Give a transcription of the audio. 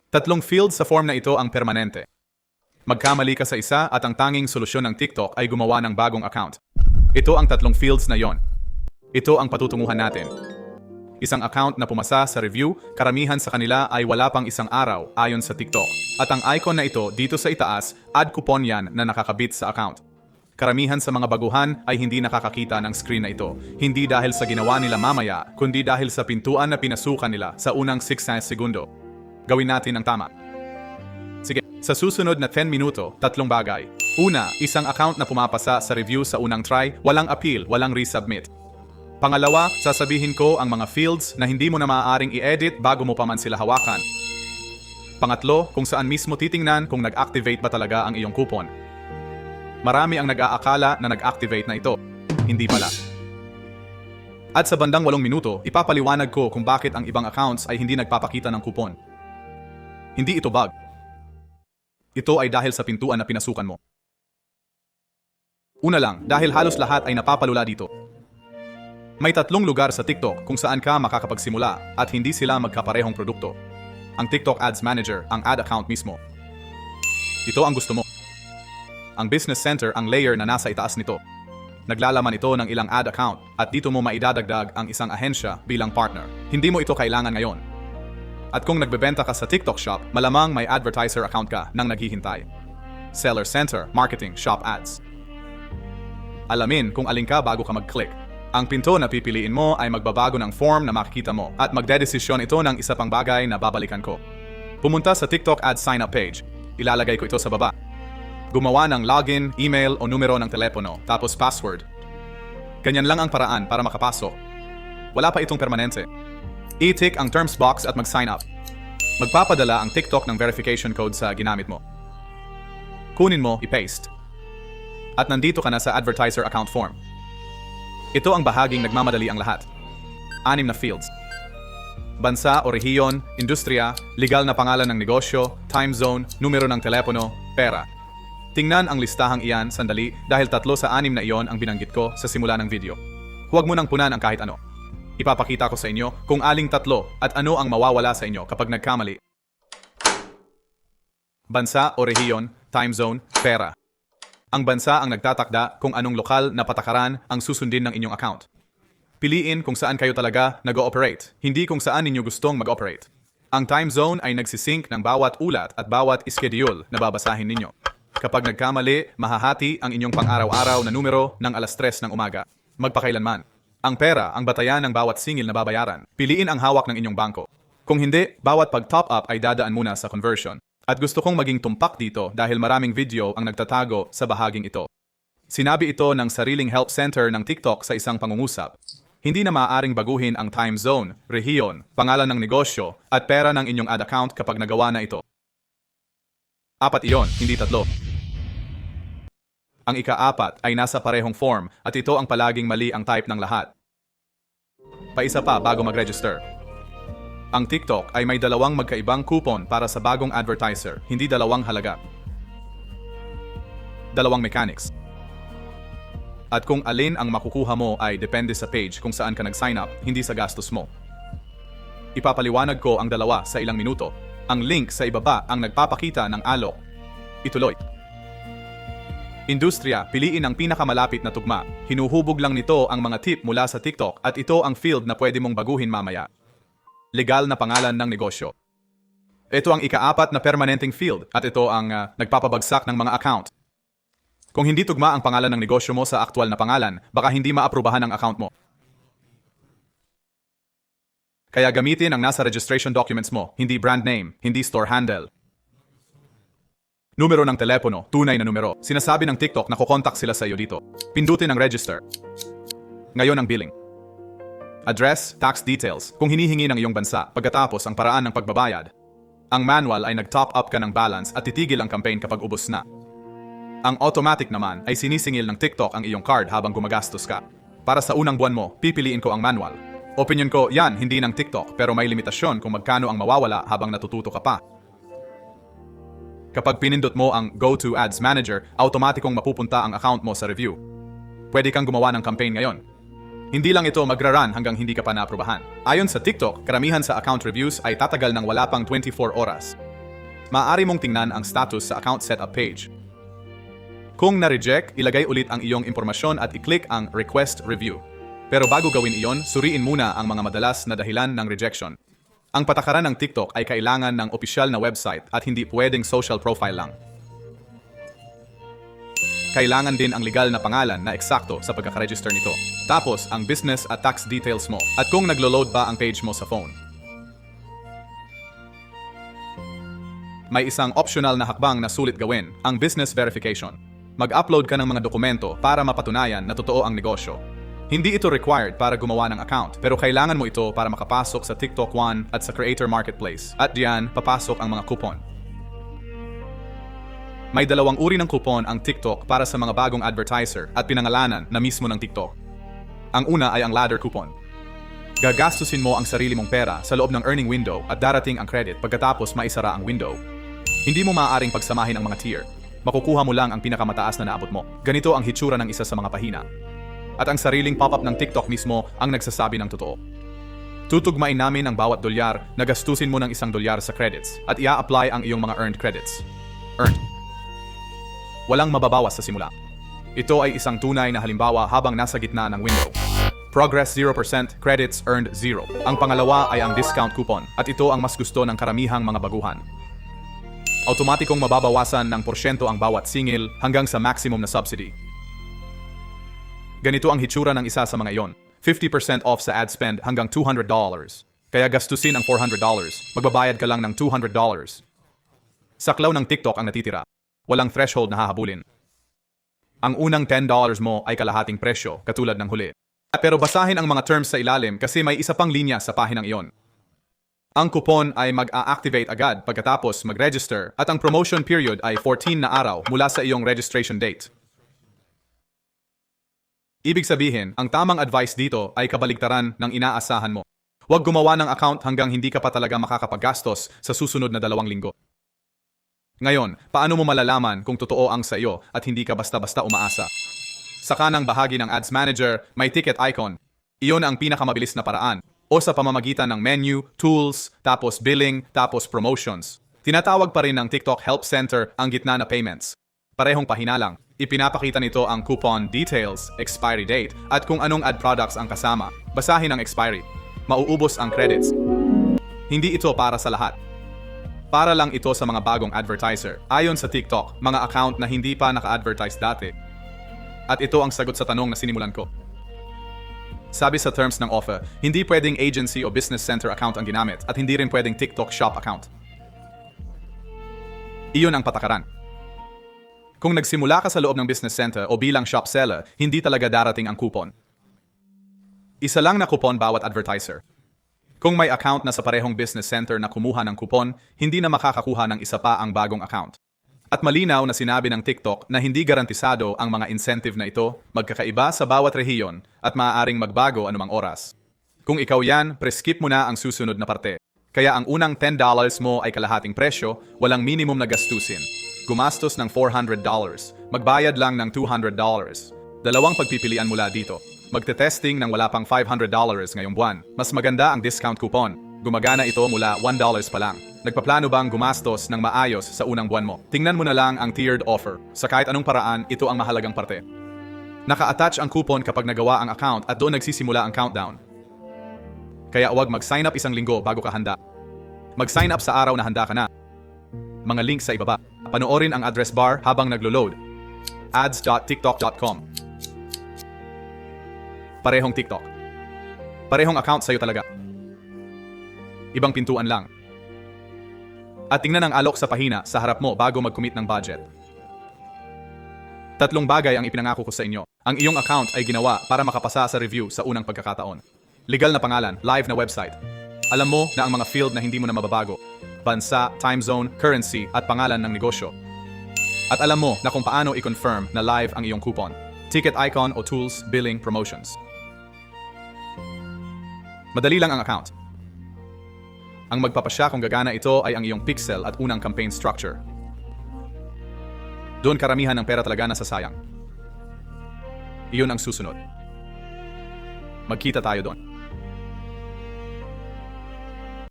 Tatlong fields sa form na ito ang permanente. Magkamali ka sa isa at ang tanging solusyon ng TikTok ay gumawa ng bagong account. Ito ang tatlong fields na yon. Ito ang patutunguhan natin. Isang account na pumasa sa review, karamihan sa kanila ay wala pang isang araw ayon sa TikTok. At ang icon na ito dito sa itaas, ad coupon yan na nakakabit sa account. Karamihan sa mga baguhan ay hindi nakakakita ng screen na ito. Hindi dahil sa ginawa nila mamaya, kundi dahil sa pintuan na pinasukan nila sa unang 6 segundo. Gawin natin ang tama. Sige, sa susunod na 10 minuto, tatlong bagay. Una, isang account na pumapasa sa review sa unang try, walang appeal, walang resubmit. Pangalawa, sasabihin ko ang mga fields na hindi mo na maaaring i-edit bago mo pa man sila hawakan. Pangatlo, kung saan mismo titingnan kung nag-activate ba talaga ang iyong coupon. Marami ang nag-aakala na nag-activate na ito. Hindi pala. At sa bandang 8 minuto, ipapaliwanag ko kung bakit ang ibang accounts ay hindi nagpapakita ng coupon. Hindi ito bug. Ito ay dahil sa pintuan na pinasukan mo. Una lang, dahil halos lahat ay napapalula dito. May 3 lugar sa TikTok kung saan ka makakapagsimula at hindi sila magkaparehong produkto. Ang TikTok Ads Manager, ang ad account mismo. Ito ang gusto mo. Ang Business Center ang layer na nasa itaas nito. Naglalaman ito ng ilang ad account at dito mo maidadagdag ang isang ahensya bilang partner. Hindi mo ito kailangan ngayon. At kung nagbebenta ka sa TikTok Shop, malamang may advertiser account ka nang naghihintay. Seller Center, Marketing, Shop Ads. Alamin kung alin ka bago ka mag-click. Ang pinto na pipiliin mo ay magbabago ng form na makikita mo at magdedesisyon ito ng isa pang bagay na babalikan ko. Pumunta sa TikTok Ads Sign Up page. Ilalagay ko ito sa baba. Gumawa ng login, email o numero ng telepono, tapos password. Ganyan lang ang paraan para makapasok. Wala pa itong permanente. I-tick ang terms box at mag-sign up. Magpapadala ang TikTok ng verification code sa ginamit mo. Kunin mo, i-paste. At nandito ka na sa advertiser account form. Ito ang bahaging nagmamadali ang lahat. 6 na fields. Bansa o rehiyon, industriya, legal na pangalan ng negosyo, time zone, numero ng telepono, pera. Tingnan ang listahang iyan sandali dahil 3 sa 6 na iyon ang binanggit ko sa simula ng video. Huwag mo nang punan ang kahit ano. Ipapakita ko sa inyo kung aling 3 at ano ang mawawala sa inyo kapag nagkamali. Bansa o rehiyon, time zone, pera. Ang bansa ang nagtatakda kung anong lokal na patakaran ang susundin ng inyong account. Piliin kung saan kayo talaga nag-ooperate, hindi kung saan ninyo gustong mag-operate. Ang time zone ay nagsisync ng bawat ulat at bawat schedule na babasahin ninyo. Kapag nagkamali, mahahati ang inyong pang-araw-araw na numero ng 3:00 ng umaga. Magpakailanman. Ang pera ang batayan ng bawat singil na babayaran. Piliin ang hawak ng inyong bangko. Kung hindi, bawat pag-top up ay dadaan muna sa conversion. At gusto kong maging tumpak dito dahil maraming video ang nagtatago sa bahaging ito. Sinabi ito ng sariling help center ng TikTok sa isang pangungusap. Hindi na maaaring baguhin ang time zone, rehiyon, pangalan ng negosyo, at pera ng inyong ad account kapag nagawa na ito. 4 iyon, hindi 3. Ang ika-4 ay nasa parehong form at ito ang palaging mali ang type ng lahat. Paisa pa bago mag-register. Ang TikTok ay may 2 magkaibang coupon para sa bagong advertiser, hindi 2 halaga. 2 mechanics. At kung alin ang makukuha mo ay depende sa page kung saan ka nag-sign up, hindi sa gastos mo. Ipapaliwanag ko ang 2 sa ilang minuto. Ang link sa ibaba ang nagpapakita ng alok. Ituloy. Industriya, piliin ang pinakamalapit na tugma. Hinuhubog lang nito ang mga tip mula sa TikTok at ito ang field na pwede mong baguhin mamaya. Legal na pangalan ng negosyo. Ito ang ika-4 na permanenteng field at ito ang nagpapabagsak ng mga account. Kung hindi tugma ang pangalan ng negosyo mo sa aktual na pangalan, baka hindi maaprubahan ang account mo. Kaya gamitin ang nasa registration documents mo, hindi brand name, hindi store handle. Numero ng telepono, tunay na numero. Sinasabi ng TikTok na kukontak sila sa iyo dito. Pindutin ang register. Ngayon ang billing. Address, tax details, kung hinihingi ng iyong bansa, pagkatapos ang paraan ng pagbabayad. Ang manual ay nag-top up ka ng balance at titigil ang campaign kapag ubos na. Ang automatic naman ay sinisingil ng TikTok ang iyong card habang gumagastos ka. Para sa unang buwan mo, pipiliin ko ang manual. Opinion ko, yan, hindi ng TikTok, pero may limitasyon kung magkano ang mawawala habang natututo ka pa. Kapag pinindot mo ang Go to Ads Manager, automatikong mapupunta ang account mo sa review. Pwede kang gumawa ng campaign ngayon. Hindi lang ito magra-run hanggang hindi ka pa naaprubahan. Ayon sa TikTok, karamihan sa account reviews ay tatagal ng wala pang 24 oras. Maaari mong tingnan ang status sa account setup page. Kung na-reject, ilagay ulit ang iyong impormasyon at i-click ang Request Review. Pero bago gawin iyon, suriin muna ang mga madalas na dahilan ng rejection. Ang patakaran ng TikTok ay kailangan ng opisyal na website at hindi pwedeng social profile lang. Kailangan din ang legal na pangalan na eksakto sa pagkakaregister nito. Tapos, ang business at tax details mo at kung naglo-load ba ang page mo sa phone. May isang optional na hakbang na sulit gawin, ang business verification. Mag-upload ka ng mga dokumento para mapatunayan na totoo ang negosyo. Hindi ito required para gumawa ng account, pero kailangan mo ito para makapasok sa TikTok One at sa Creator Marketplace. At diyan, papasok ang mga coupon. May dalawang uri ng coupon ang TikTok para sa mga bagong advertiser at pinangalanan na mismo ng TikTok. Ang una ay ang ladder coupon. Gagastusin mo ang sarili mong pera sa loob ng earning window at darating ang credit pagkatapos maisara ang window. Hindi mo maaaring pagsamahin ang mga tier. Makukuha mo lang ang pinakamataas na naabot mo. Ganito ang hitsura ng isa sa mga pahina. At ang sariling pop-up ng TikTok mismo ang nagsasabi ng totoo. Tutugmain namin ang bawat dolyar na gastusin mo ng $1 sa credits at ia-apply ang iyong mga earned credits. Earned. Walang mababawas sa simula. Ito ay isang tunay na halimbawa habang nasa gitna ng window. Progress 0%, credits earned 0. Ang pangalawa ay ang discount coupon at ito ang mas gusto ng karamihang mga baguhan. Automatikong mababawasan ng porsyento ang bawat singil hanggang sa maximum na subsidy. Ganito ang hitsura ng isa sa mga iyon. 50% off sa ad spend hanggang $200. Kaya gastusin ang $400. Magbabayad ka lang ng $200. Saklaw ng TikTok ang natitira. Walang threshold na hahabulin. Ang unang $10 mo ay kalahating presyo, katulad ng huli. Pero basahin ang mga terms sa ilalim kasi may isa pang linya sa pahinang iyon. Ang coupon ay mag-a-activate agad pagkatapos mag-register at ang promotion period ay 14 na araw mula sa iyong registration date. Ibig sabihin, ang tamang advice dito ay kabaligtaran ng inaasahan mo. Huwag gumawa ng account hanggang hindi ka pa talaga makakapaggastos sa susunod na 2 linggo. Ngayon, paano mo malalaman kung totoo ang sa iyo at hindi ka basta-basta umaasa? Sa kanang bahagi ng Ads Manager, may ticket icon. Iyon ang pinakamabilis na paraan. O sa pamamagitan ng menu, tools, tapos billing, tapos promotions. Tinatawag pa rin ng TikTok Help Center ang gitna na payments. Parehong pahina lang. Ipinapakita nito ang coupon details, expiry date, at kung anong ad products ang kasama. Basahin ang expiry. Mauubos ang credits. Hindi ito para sa lahat. Para lang ito sa mga bagong advertiser. Ayon sa TikTok, mga account na hindi pa naka-advertise dati. At ito ang sagot sa tanong na sinimulan ko. Sabi sa terms ng offer, hindi pwedeng agency o business center account ang ginamit at hindi rin pwedeng TikTok shop account. Iyon ang patakaran. Kung nagsimula ka sa loob ng business center o bilang shop seller, hindi talaga darating ang coupon. Isa lang na coupon bawat advertiser. Kung may account na sa parehong business center na kumuha ng coupon, hindi na makakakuha ng isa pa ang bagong account. At malinaw na sinabi ng TikTok na hindi garantisado ang mga incentive na ito, magkakaiba sa bawat rehiyon at maaaring magbago anumang oras. Kung ikaw yan, pre-skip mo na ang susunod na parte. Kaya ang unang $10 mo ay kalahating presyo, walang minimum na gastusin. Gumastos ng $400, magbayad lang ng $200. Dalawang pagpipilian mula dito. Magte-testing ng wala pang $500 ngayong buwan. Mas maganda ang discount coupon. Gumagana ito mula $1 pa lang. Nagpaplano bang gumastos ng maayos sa unang buwan mo? Tingnan mo na lang ang tiered offer. Sa kahit anong paraan, ito ang mahalagang parte. Naka-attach ang coupon kapag nagawa ang account at doon nagsisimula ang countdown. Kaya huwag mag-sign up 1 linggo bago ka handa. Mag-sign up sa araw na handa ka na. Mga link sa ibaba. Panoorin ang address bar habang naglo-load. ads.tiktok.com. Parehong TikTok. Parehong account sa'yo talaga. Ibang pintuan lang. At tingnan ang alok sa pahina sa harap mo bago mag-commit ng budget. 3 bagay ang ipinangako ko sa inyo. Ang iyong account ay ginawa para makapasa sa review sa unang pagkakataon. Legal na pangalan, live na website. Alam mo na ang mga field na hindi mo na mababago. Bansa, time zone, currency, at pangalan ng negosyo. At alam mo na kung paano i-confirm na live ang iyong coupon. Ticket icon o tools, billing, promotions. Madali lang ang account. Ang magpapasya kung gagana ito ay ang iyong pixel at unang campaign structure. Doon karamihan ng pera talaga nasasayang. Iyon ang susunod. Magkita tayo doon.